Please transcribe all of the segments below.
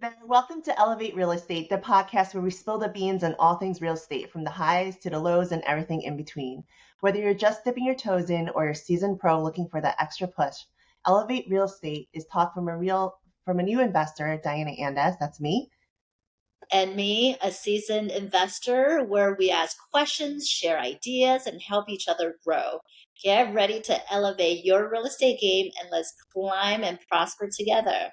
Then welcome to Elevate Real Estate, the podcast where we spill the beans on all things real estate, from the highs to the lows and everything in between. Whether you're just dipping your toes in or you're a seasoned pro looking for that extra push, Elevate Real Estate is taught from a new investor, Diana Andes, that's me. And me, a seasoned investor, where we ask questions, share ideas, and help each other grow. Get ready to elevate your real estate game and let's climb and prosper together.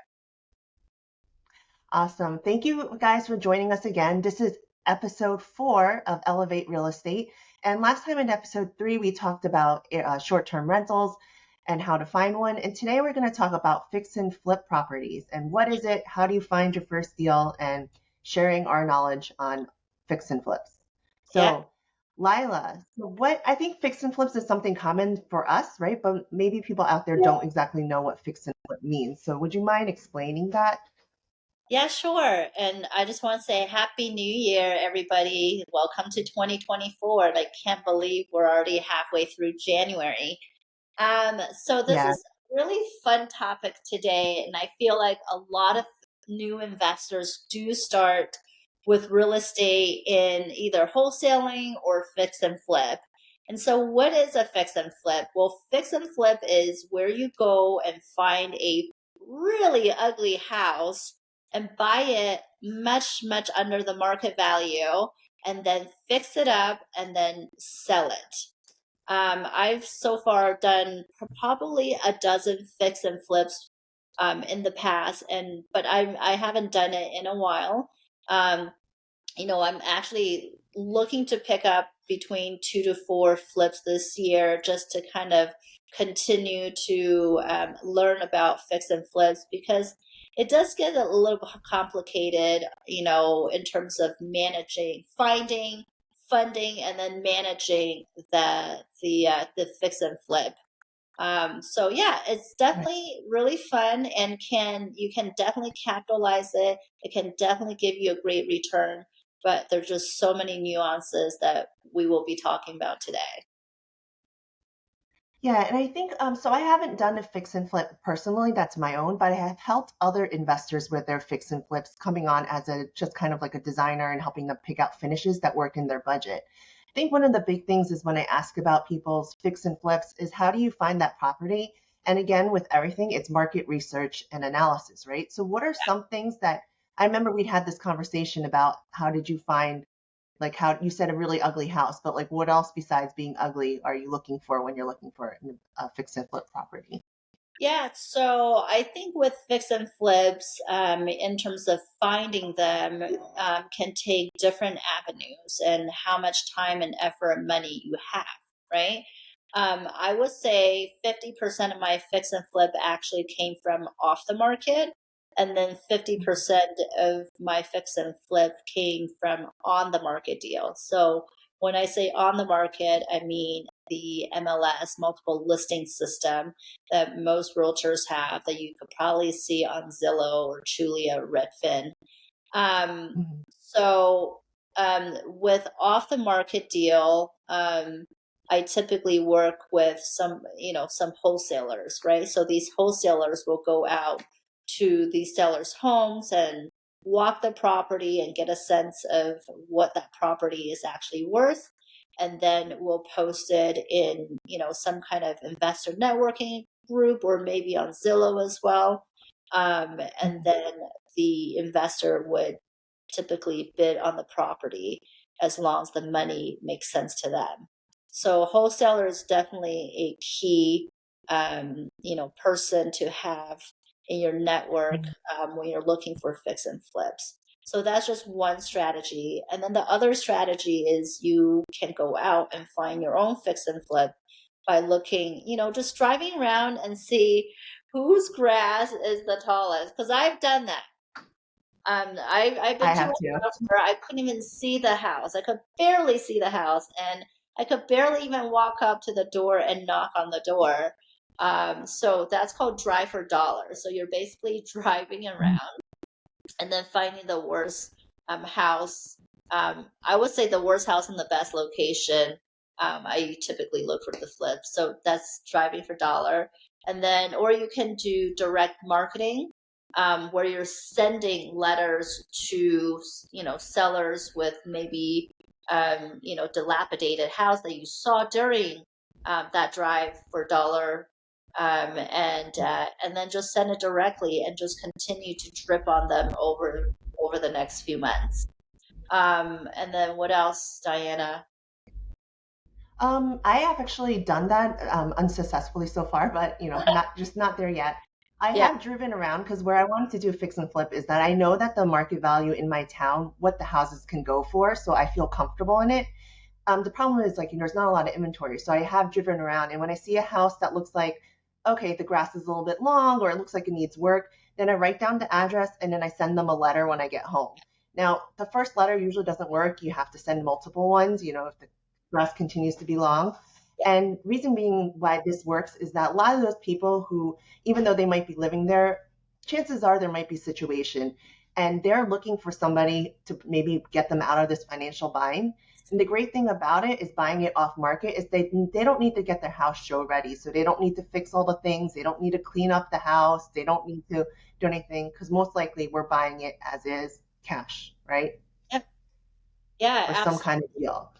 Awesome. Thank you guys for joining us again. This is episode 4 of Elevate Real Estate. And last time in episode 3, we talked about short-term rentals and how to find one. And today we're going to talk about fix and flip properties. And what is it? How do you find your first deal? And sharing our knowledge on fix and flips. So, Yeah. Lila, so what I think fix and flips is something common for us, right? But maybe people out there don't exactly know what fix and flip means. So would you mind explaining that? Yeah, sure. And I just want to say Happy New Year, everybody. Welcome to 2024. I can't believe we're already halfway through January. So this Yeah. is a really fun topic today, and I feel like a lot of new investors do start with real estate in either wholesaling or fix and flip. And so what is a fix and flip? Well, fix and flip is where you go and find a really ugly house and buy it much, much under the market value and then fix it up and then sell it. I've so far done probably a dozen fix and flips in the past, but I haven't done it in a while. Um, I'm actually looking to pick up between 2 to 4 flips this year just to kind of continue to learn about fix and flips because it does get a little complicated, in terms of managing, finding, funding, and then managing the fix and flip. So yeah, it's Right. definitely really fun and you can definitely capitalize it. It can definitely give you a great return, but there's just so many nuances that we will be talking about today. Yeah, and I think so. I haven't done a fix and flip personally, that's my own, but I have helped other investors with their fix and flips, coming on as a just kind of like a designer and helping them pick out finishes that work in their budget. I think one of the big things is when I ask about people's fix and flips is how do you find that property? And again, with everything, it's market research and analysis, right? So what are some things that I remember we had this conversation about how did you find, like how you said a really ugly house, but like what else besides being ugly are you looking for when you're looking for a fix and flip property? Yeah, so I think with fix and flips, in terms of finding them, can take different avenues and how much time and effort and money you have, right? I would say 50% of my fix and flip actually came from off the market, and then 50% of my fix and flip came from on the market deal. So when I say on the market, I mean the MLS, multiple listing system that most realtors have that you could probably see on Zillow or Trulia or Redfin. Um, Mhm. so with off the market deal, I typically work with some wholesalers, right? So these wholesalers will go out to these sellers' homes and walk the property and get a sense of what that property is actually worth. And then we'll post it in, some kind of investor networking group or maybe on Zillow as well. And Mhm. then the investor would typically bid on the property as long as the money makes sense to them. So wholesaler is definitely a key, person to have in your network Mhm. when you're looking for fix and flips. So that's just one strategy. And then the other strategy is you can go out and find your own fix and flip by looking, just driving around and see whose grass is the tallest. Because I've done that. I've been I to have a to. house where I couldn't even see the house. I could barely see the house, and I could barely even walk up to the door and knock on the door. So that's called drive for dollars. So you're basically driving around and then finding the worst house. I would say the worst house in the best location. I typically look for the flip. So that's driving for dollar. And then, or you can do direct marketing. where you're sending letters to, sellers with maybe, dilapidated house that you saw during that drive for dollar, and then just send it directly and just continue to drip on them over the next few months. And then what else, Diana? I have actually done that unsuccessfully so far, but not there yet. I Yeah. have driven around because where I wanted to do fix and flip is that I know that the market value in my town, what the houses can go for, so I feel comfortable in it. The problem is there's not a lot of inventory, so I have driven around, and when I see a house that looks like, okay, the grass is a little bit long or it looks like it needs work, then I write down the address and then I send them a letter when I get home. Now, the first letter usually doesn't work. You have to send multiple ones, if the grass continues to be long. And reason being why this works is that a lot of those people who, even though they might be living there, chances are there might be situation, and they're looking for somebody to maybe get them out of this financial bind. And the great thing about it is buying it off market is they don't need to get their house show ready. So they don't need to fix all the things. They don't need to clean up the house. They don't need to do anything because most likely we're buying it as is cash, right? Yeah. Yeah, Or some absolutely. kind of deal.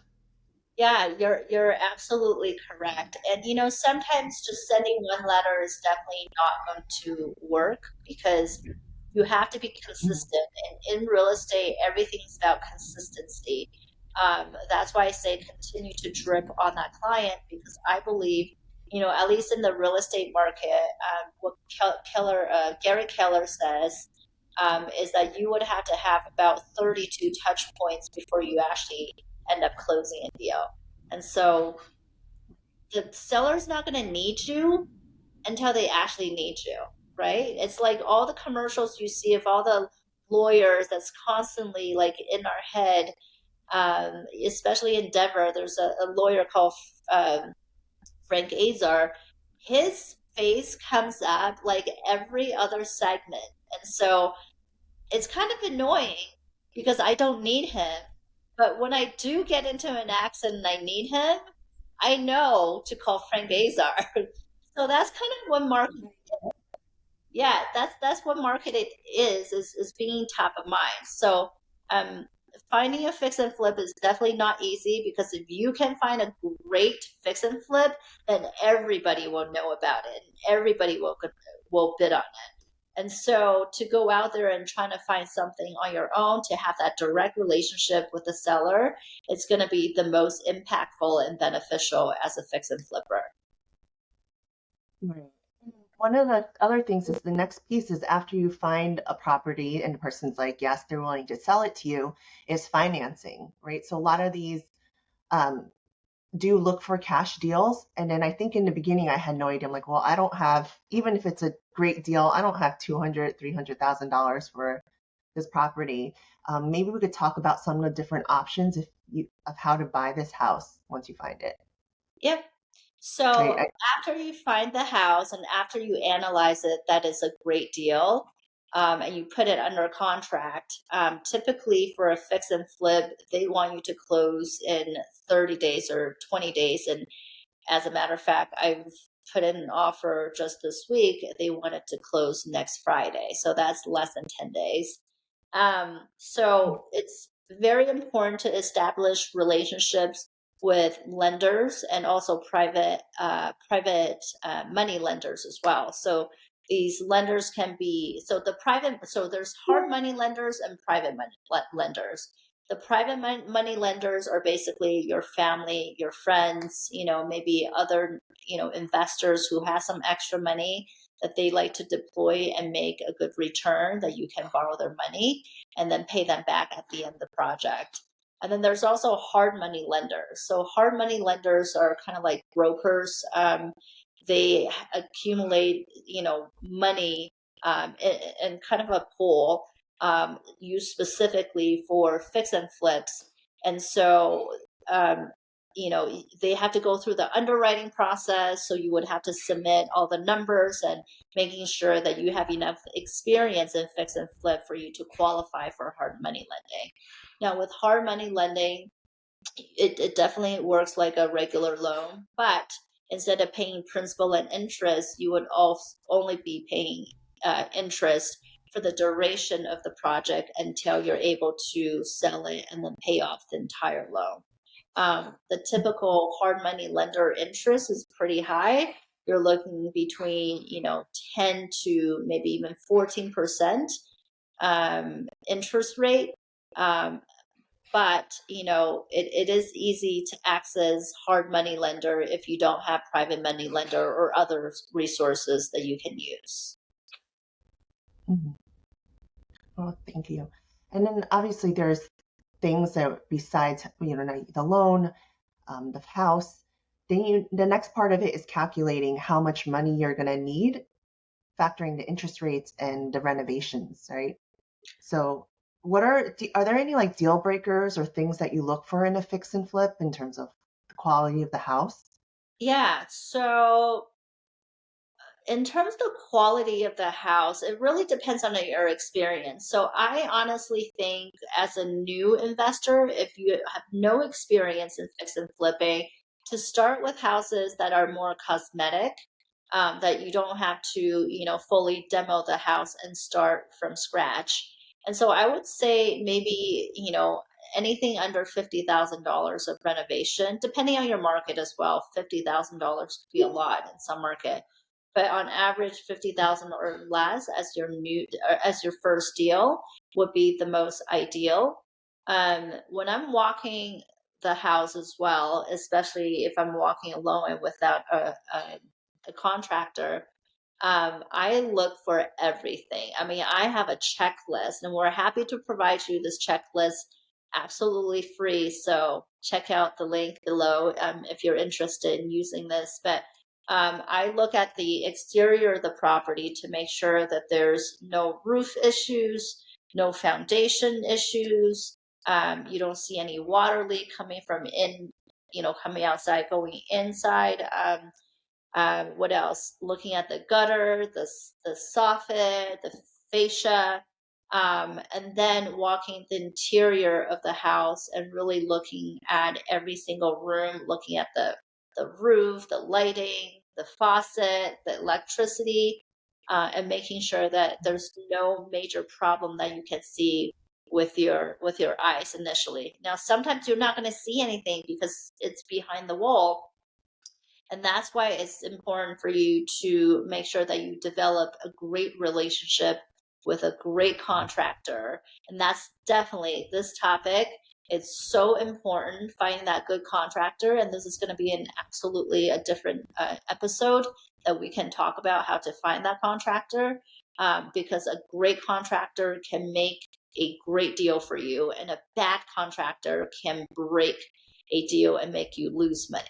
Yeah, you're absolutely correct. And sometimes just sending one letter is definitely not going to work because you have to be Mhm. consistent. And in real estate, everything's about consistency. That's why I say continue to drip on that client because I believe, at least in the real estate market, what Gary Keller says is that you would have to have about 32 touch points before you actually end up closing a deal. And so the seller's not going to need you until they actually need you, right? It's like all the commercials you see of all the lawyers that's constantly like in our head, especially in Denver. There's a lawyer called Frank Azar. His face comes up like every other segment. And so it's kind of annoying because I don't need him. But when I do get into an accident and I need him, I know to call Frank Azar. So that's kind of what market. Yeah, that's what market it is being top of mind. So um, finding a fix and flip is definitely not easy because if you can find a great fix and flip, then everybody will know about it and everybody will bid on it. And so to go out there and trying to find something on your own to have that direct relationship with the seller, it's going to be the most impactful and beneficial as a fix and flipper. Right. One of the other things is the next piece is after you find a property and the person's like, yes, they're willing to sell it to you, is financing, right? So a lot of these um, do look for cash deals. And then I think in the beginning I had no idea. I'm like, well, I don't have, even if it's a great deal, I don't have 200, $300,000 for this property. Maybe we could talk about some of the different options of how to buy this house once you find it, Yep. right? So after you find the house and after you analyze it, that is a great deal. And you put it under contract. Typically, for a fix and flip, they want you to close in 30 days or 20 days. And as a matter of fact, I've put in an offer just this week. They wanted to close next Friday. So that's less than 10 days. So it's very important to establish relationships with lenders and also private money lenders as well. So these lenders can be so there's hard money lenders and private money lenders. The private money lenders are basically your family, your friends, maybe other, investors who have some extra money that they like to deploy and make a good return that you can borrow their money and then pay them back at the end of the project. And then there's also hard money lenders. So hard money lenders are kind of like brokers. They accumulate, money in kind of a pool used specifically for fix and flips. And so, um, they have to go through the underwriting process. So you would have to submit all the numbers and making sure that you have enough experience in fix and flip for you to qualify for hard money lending. Now, with hard money lending, it definitely works like a regular loan, but instead of paying principal and interest, you would only be paying interest for the duration of the project until you're able to sell it and then pay off the entire loan. The typical hard money lender interest is pretty high. You're looking between, 10 to maybe even 14% interest rate. Um, but it is easy to access hard money lender if you don't have private money lender or other resources that you can use. Mhm. Oh, thank you. And then obviously there's things that besides, the loan, the house, then the next part of it is calculating how much money you're going to need, factoring the interest rates and the renovations, right? So are there any like deal breakers or things that you look for in a fix and flip in terms of the quality of the house? Yeah. So in terms of the quality of the house, it really depends on your experience. So I honestly think as a new investor, if you have no experience in fix and flipping, to start with houses that are more cosmetic, that you don't have to, fully demo the house and start from scratch. And so I would say maybe, anything under $50,000 of renovation, depending on your market as well. $50,000 could be a lot in some market, but on average 50,000 or less as your as your first deal would be the most ideal. When I'm walking the house as well, especially if I'm walking alone and without a contractor, I look for everything. I mean, I have a checklist, and we're happy to provide you this checklist absolutely free. So check out the link below if you're interested in using this. But I look at the exterior of the property to make sure that there's no roof issues, no foundation issues. You don't see any water leak coming from coming outside, going inside. What else? Looking at the gutter, the soffit, the fascia, and then walking the interior of the house and really looking at every single room, looking at the roof, the lighting, the faucet, the electricity, and making sure that there's no major problem that you can see with your eyes initially. Now, sometimes you're not going to see anything because it's behind the wall, and that's why it's important for you to make sure that you develop a great relationship with a great contractor. And that's definitely this topic. It's so important finding that good contractor. And this is going to be an absolutely a different episode that we can talk about how to find that contractor, because a great contractor can make a great deal for you, and a bad contractor can break a deal and make you lose money.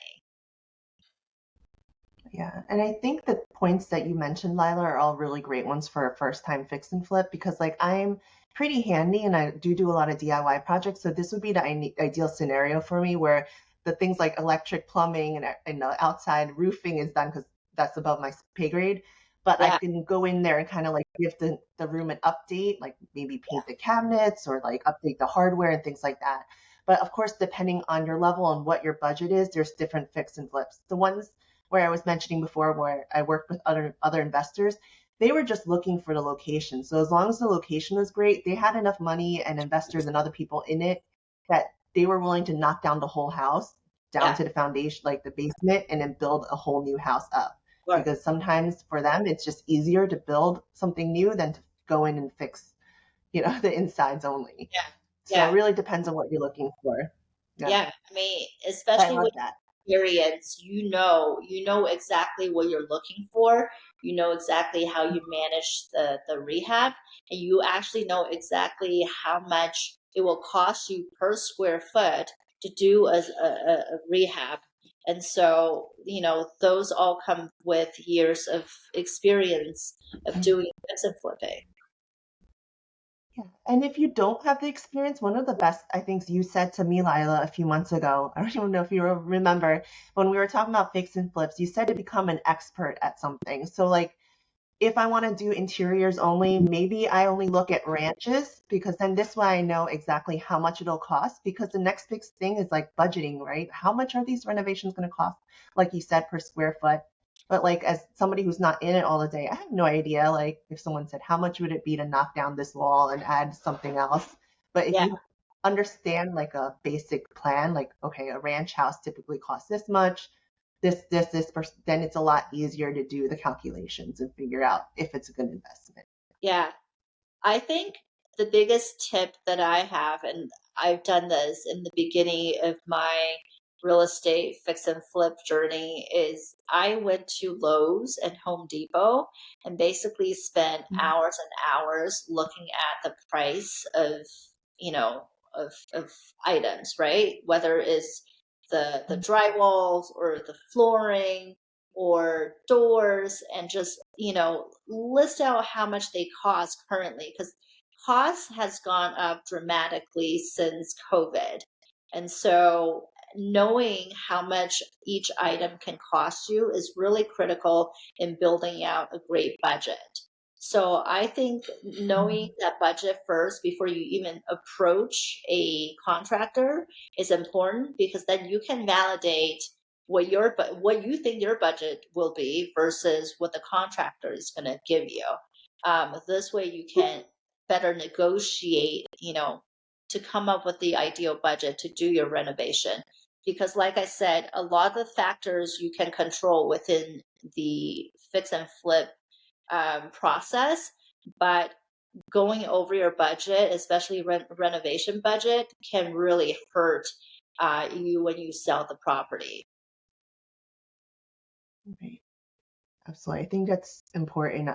Yeah, and I think the points that you mentioned, Lila, are all really great ones for a first time fix and flip because, like, I'm pretty handy and I do a lot of DIY projects. So this would be the ideal scenario for me where the things like electric, plumbing, and the outside roofing is done because that's above my pay grade. But I Yeah, can go in there and kind of like give the room an update, like maybe paint the cabinets or like update the hardware and things like that. But of course, depending on your level and what your budget is, there's different fix and flips. The ones where I was mentioning before, where I worked with other investors, they were just looking for the location. So as long as the location was great, they had enough money and investors and other people in it that they were willing to knock down the whole house down yeah, to the foundation, like the basement, and then build a whole new house up. sure. Because sometimes for them, it's just easier to build something new than to go in and fix, the insides only. Yeah, So it yeah, really depends on what you're looking for. Yeah, yeah. I mean, I especially love with that. experience, you know exactly what you're looking for. You know exactly how you manage the rehab, and you actually know exactly how much it will cost you per square foot to do a rehab. And so, those all come with years of experience of doing fix and flipping. Yeah. And if you don't have the experience, one of the best I think you said to me, Lila, a few months ago, I don't even know if you remember, when we were talking about fix and flips, you said to become an expert at something. So like if I want to do interiors only, maybe I only look at ranches because then this way I know exactly how much it'll cost because the next big thing is like budgeting, right? How much are these renovations going to cost? Like you said, per square foot. But like as somebody who's not in it all the day, I have no idea. Like if someone said, how much would it be to knock down this wall and add something else? But if Yeah. you understand like a basic plan, like okay, a ranch house typically costs this much, then it's a lot easier to do the calculations and figure out if it's a good investment. Yeah. I think the biggest tip that I have, and I've done this in the beginning of my real estate fix and flip journey, is I went to Lowe's and Home Depot and basically spent Mhm. hours and hours looking at the price of, you know, of items, right? Whether it's the drywalls or the flooring or doors, and just list out how much they cost currently, because cost has gone up dramatically since COVID. And so knowing how much each item can cost you is really critical in building out a great budget. So I think knowing Mhm. that budget first before you even approach a contractor is important, because then you can validate what you think your budget will be versus what the contractor is going to give you. This way, you can better negotiate, to come up with the ideal budget to do your renovation. Because, like I said, a lot of the factors you can control within the fix and flip process, but going over your budget, especially renovation budget, can really hurt you when you sell the property. Right. Absolutely. I think that's important.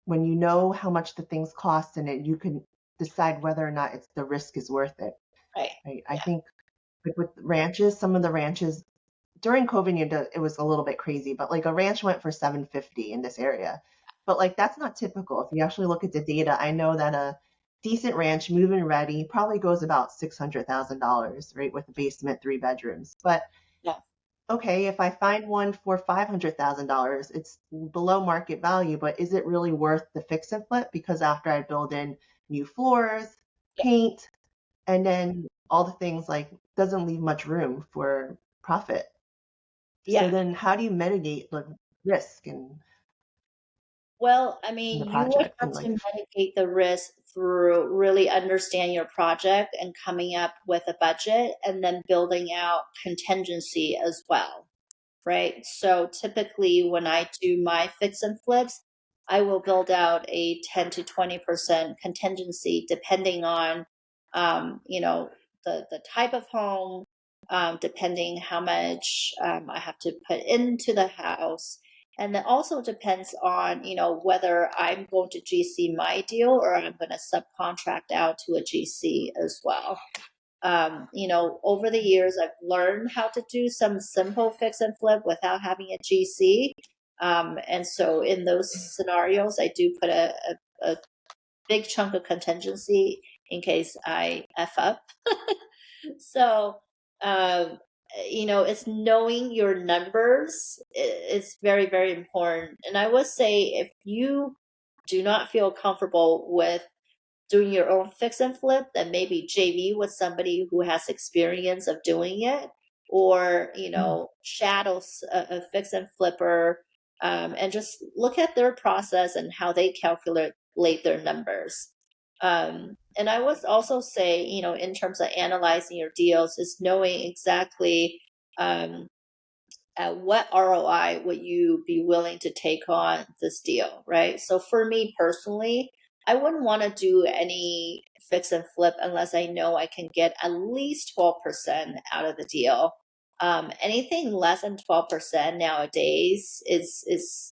When you know how much the things cost and it, you can decide whether or not the risk is worth it. Right. Right. I Yeah. think like with ranches, some of the ranches during COVID, it was a little bit crazy, but like a ranch went for 750 in this area. But like that's not typical. If you actually look at the data, I know that a decent ranch, move-in ready, probably goes about $600,000, right, with a basement, 3 bedrooms. But Yeah. okay, if I find one for $500,000, it's below market value, but is it really worth the fix and flip? Because after I build in new floors, Yeah. paint, and then all the things like doesn't leave much room for profit. So Yeah. then how do you mitigate the risk Well, I in the mean, you would project have and like to mitigate the risk through really understand your project and coming up with a budget, and then building out contingency as well, right? So typically, when I do my fix and flips, I will build out a 10 to 20% contingency depending on, you know, the type of home, depending how much I have to put into the house. And it also depends on, whether I'm going to GC my deal or I'm going to subcontract out to a GC as well. Over the years, I've learned how to do some simple fix and flip without having a GC. And so in those scenarios, I do put a big chunk of contingency in case I F up. So, um, it's knowing your numbers is very, very important. And I would say if you do not feel comfortable with doing your own fix and flip, then maybe JV with somebody who has experience of doing it, or shadow a fix and flipper, and just look at their process and how they calculate their numbers. And I would also say, in terms of analyzing your deals, is knowing exactly um, at what ROI would you be willing to take on this deal, right? So for me personally, I wouldn't want to do any fix and flip unless I know I can get at least 12% out of the deal. Anything less than 12% nowadays is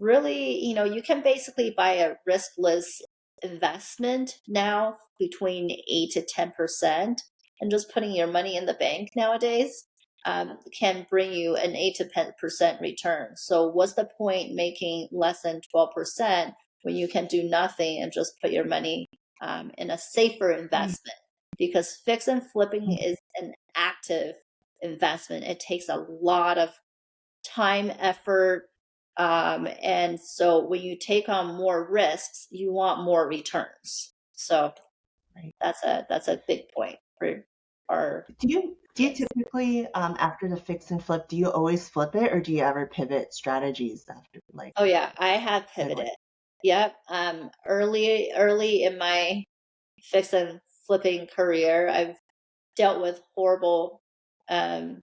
really, you can basically buy a riskless investment now between 8 to 10%, and just putting your money in the bank nowadays can bring you an 8 to 10% return. So what's the point making less than 12% when you can do nothing and just put your money in a safer right. investment? Because fix and flipping is an active investment. It takes a lot of time, effort, and so when you take on more risks, you want more returns. So Right. that's a big point for our Do you things. typically after the fix and flip, do you always flip it or do you ever pivot strategies after like Oh yeah, I have midway? pivoted. Yep. Early in my fix and flipping career, I've dealt with horrible um,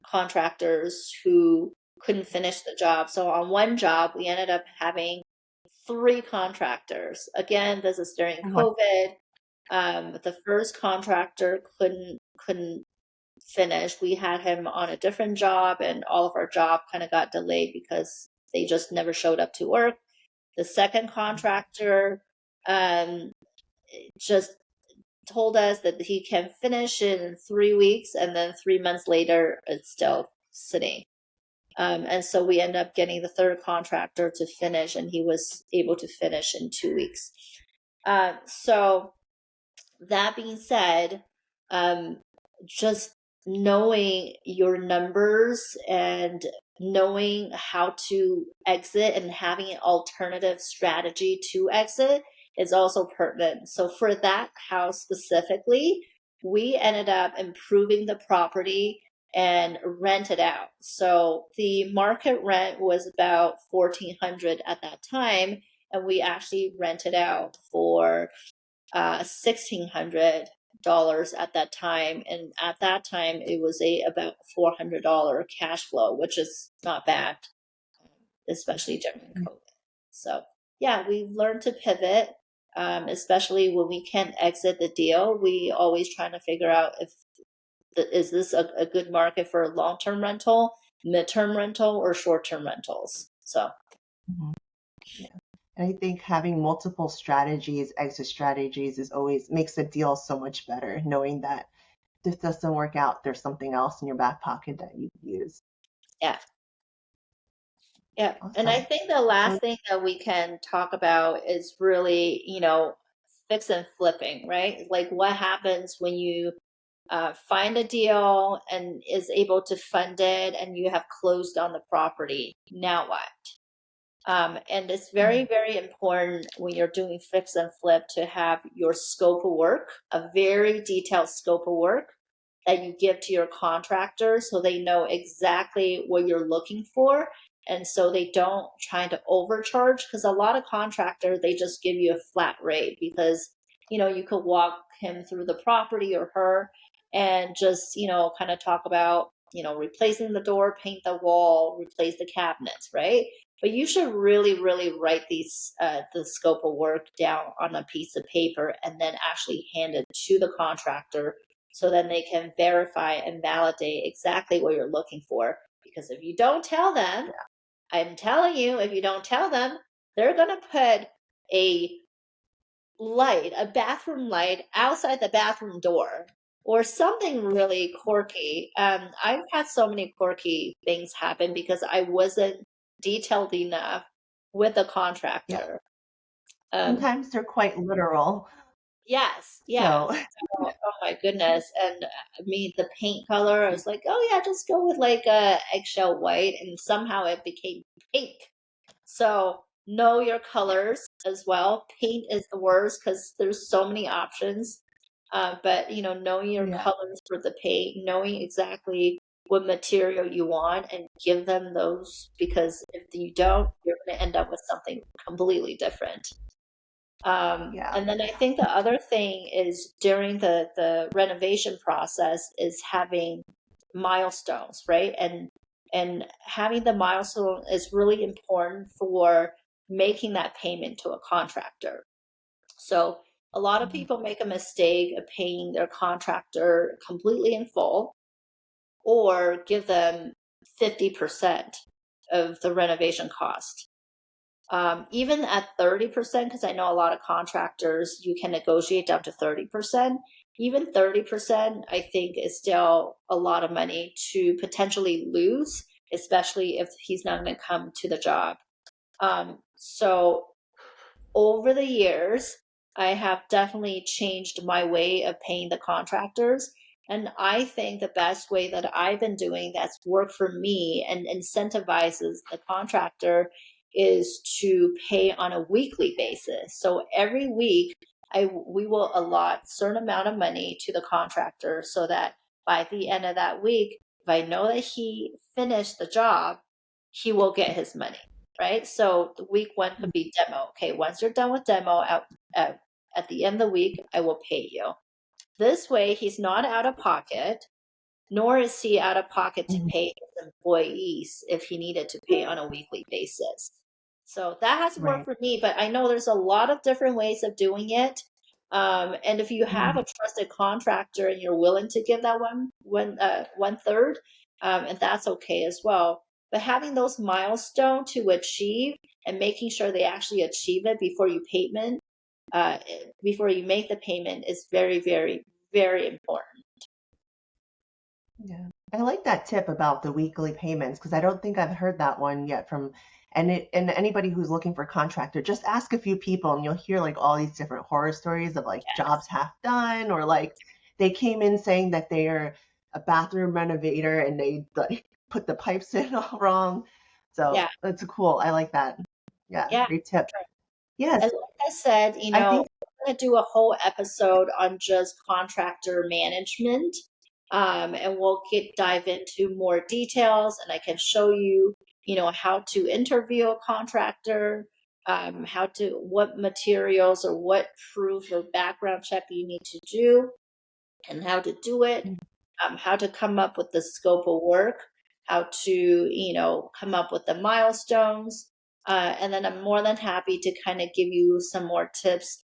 contractors who couldn't finish the job. So on one job, we ended up having three contractors. Again, this is during Oh, COVID. The first contractor couldn't finish. We had him on a different job, and all of our job kind of got delayed because they just never showed up to work. The second contractor um, just told us that he can finish in 3 weeks, and then 3 months later, it's still sitting. And so we end up getting the third contractor to finish, and he was able to finish in 2 weeks. So that being said, um, just knowing your numbers and knowing how to exit and having an alternative strategy to exit is also pertinent. So for that house specifically, we ended up improving the property and rent it out. So the market rent was about 1,400 at that time, and we actually rented out for $1,600 at that time, and at that time it was a about $400 cash flow, which is not bad, especially during COVID. So yeah, we've learned to pivot, especially when we can't exit the deal. We always trying to figure out if is this a good market for long-term rental, mid-term rental, or short-term rentals. So mhm. Yeah. And I think having multiple strategies, exit strategies, is always makes the deal so much better, knowing that if this doesn't work out, there's something else in your back pocket that you can use. yeah. Yeah. And I Awesome. think the So last thing that we can talk about is really, fix and flipping, right? Like what happens when you find a deal and is able to fund it and you have closed on the property. Now what? And it's very, very important when you're doing fix and flip to have your scope of work, a very detailed scope of work that you give to your contractor so they know exactly what you're looking for. And so they don't try to overcharge, because a lot of contractors, they just give you a flat rate because, you could walk him through the property or her and just, kind of talk about, replacing the door, paint the wall, replace the cabinets, right? But you should really, really write the scope of work down on a piece of paper and then actually hand it to the contractor so then they can verify and validate exactly what you're looking for. Because if you don't tell them, I'm telling you, if you don't tell them, they're going to put a a bathroom light outside the bathroom door or something really quirky. I've had so many quirky things happen because I wasn't detailed enough with a yeah, contractor. Um, sometimes they're quite literal. yes, yes. So Oh my goodness. And the paint color, I was like, oh yeah, just go with like a eggshell white. And somehow it became pink. So know your colors as well. Paint is the worst because there's so many options. But knowing your yeah, colors for the paint, knowing exactly what material you want, and give them those, because if you don't, you're going to end up with something completely different. yeah. And then I think the other thing is during the renovation process is having milestones, right? And having the milestone is really important for making that payment to a contractor. So a lot of Mhm. people make a mistake of paying their contractor completely in full or give them 50% of the renovation cost. Even at 30%, because I know a lot of contractors, you can negotiate down to 30%. Even 30%, I think, is still a lot of money to potentially lose, especially if he's not going to come to the job. So over the years, I have definitely changed my way of paying the contractors. And I think the best way that I've been doing that's worked for me and incentivizes the contractor is to pay on a weekly basis. So every week, we will allot certain amount of money to the contractor so that by the end of that week, if I know that he finished the job, he will get his money, right? So the week one could be demo. Okay, once you're done with demo at the end of the week, I will pay you. This way, he's not out of pocket, nor is he out of pocket to pay his employees if he needed to pay on a weekly basis. So that has worked Right. for me, but I know there's a lot of different ways of doing it. And if you have a trusted contractor and you're willing to give that one third, and that's okay as well. But having those milestones to achieve and making sure they actually achieve it before you make the payment is very, very, very important. Yeah. I like that tip about the weekly payments because I don't think I've heard that one yet from and anybody who's looking for a contractor, just ask a few people and you'll hear like all these different horror stories of like jobs half done or like they came in saying that they are a bathroom renovator and they like put the pipes in all wrong. So Yeah, that's cool. I like that. Yeah, yeah. great tip. Yes, And like I said, I think we're going to do a whole episode on just contractor management. And we'll dive into more details and I can show you, how to interview a contractor, what materials or what proof or background check you need to do and how to do it, how to come up with the scope of work, how to, come up with the milestones. And then I'm more than happy to kind of give you some more tips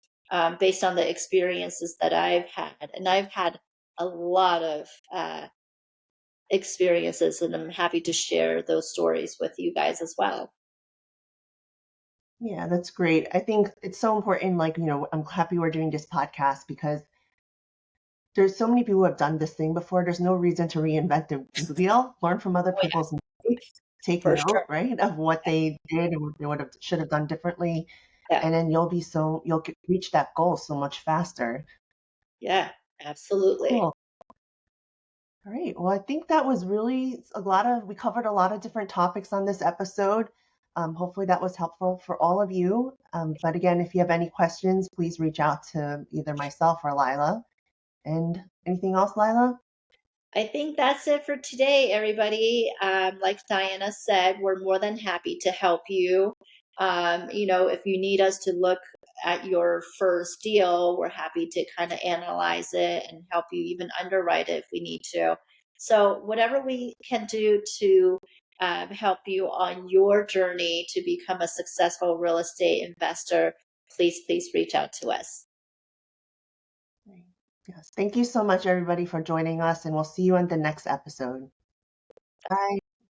based on the experiences that I've had. And I've had a lot of experiences, and I'm happy to share those stories with you guys as well. yeah, that's great. I think it's so important. Like, I'm happy we're doing this podcast because there's so many people who have done this thing before. There's no reason to reinvent the wheel. Learn from other Oh, yeah, people's mistakes, take for note, sure. right, of what they did and what they would have should have done differently, Yeah, and then reach that goal so much faster. yeah, absolutely. Cool. All right. Well, I think that was really we covered a lot of different topics on this episode. Hopefully that was helpful for all of you. But again, if you have any questions, please reach out to either myself or Lila. And anything else, Lila? I think that's it for today, everybody. Like Diana said, we're more than happy to help you. If you need us to look at your first deal, we're happy to kind of analyze it and help you even underwrite it if we need to. So, whatever we can do to help you on your journey to become a successful real estate investor, please reach out to us. Yes. Thank you so much, everybody, for joining us, and we'll see you on the next episode. Bye.